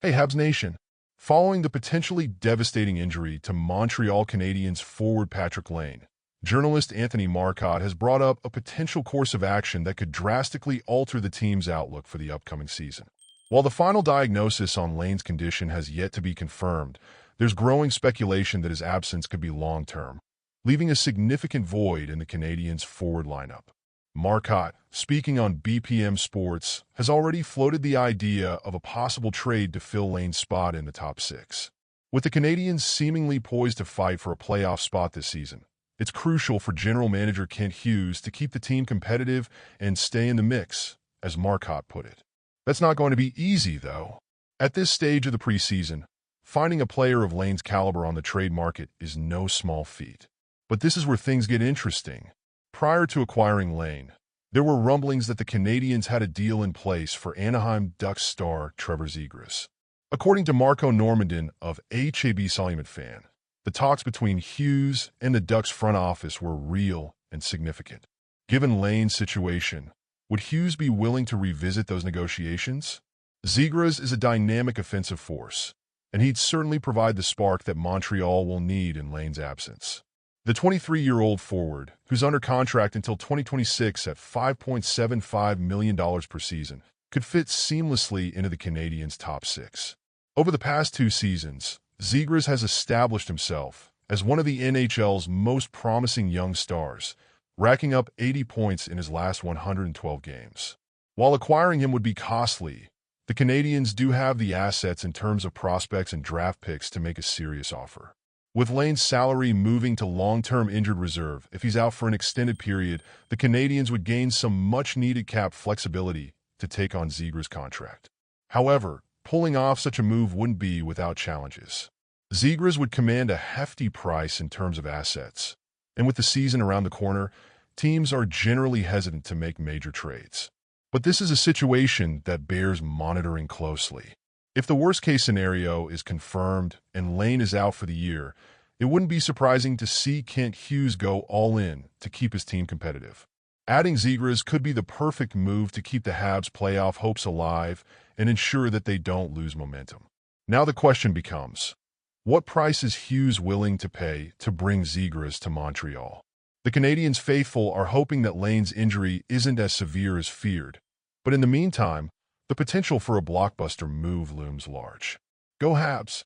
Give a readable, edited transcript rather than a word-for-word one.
Hey, Habs Nation. Following the potentially devastating injury to Montreal Canadiens forward Patrick Lane, journalist Anthony Marcotte has brought up a potential course of action that could drastically alter the team's outlook for the upcoming season. While the final diagnosis on Lane's condition has yet to be confirmed, there's growing speculation that his absence could be long-term, leaving a significant void in the Canadiens' forward lineup. Marcotte, speaking on BPM Sports, has already floated the idea of a possible trade to fill Lane's spot in the top six. With the Canadiens seemingly poised to fight for a playoff spot this season, it's crucial for general manager Kent Hughes to keep the team competitive and stay in the mix, as Marcotte put it. That's not going to be easy, though. At this stage of the preseason, finding a player of Lane's caliber on the trade market is no small feat. But this is where things get interesting. Prior to acquiring Lane, there were rumblings that the Canadiens had a deal in place for Anaheim Ducks star Trevor Zegras. According to Marco Normandin of HAB Solomon Fan, the talks between Hughes and the Ducks front office were real and significant. Given Lane's situation, would Hughes be willing to revisit those negotiations? Zegras is a dynamic offensive force, and he'd certainly provide the spark that Montreal will need in Lane's absence. The 23-year-old forward, who's under contract until 2026 at $5.75 million per season, could fit seamlessly into the Canadiens' top six. Over the past two seasons, Zegras has established himself as one of the NHL's most promising young stars, racking up 80 points in his last 112 games. While acquiring him would be costly, the Canadiens do have the assets in terms of prospects and draft picks to make a serious offer. With Lane's salary moving to long-term injured reserve, if he's out for an extended period, the Canadiens would gain some much-needed cap flexibility to take on Zegras' contract. However, pulling off such a move wouldn't be without challenges. Zegras would command a hefty price in terms of assets, and with the season around the corner, teams are generally hesitant to make major trades. But this is a situation that bears monitoring closely. If the worst-case scenario is confirmed and Lane is out for the year, it wouldn't be surprising to see Kent Hughes go all in to keep his team competitive. Adding Zegras could be the perfect move to keep the Habs' playoff hopes alive and ensure that they don't lose momentum. Now the question becomes, what price is Hughes willing to pay to bring Zegras to Montreal? The Canadiens faithful are hoping that Lane's injury isn't as severe as feared, but in the meantime, the potential for a blockbuster move looms large. Go Habs!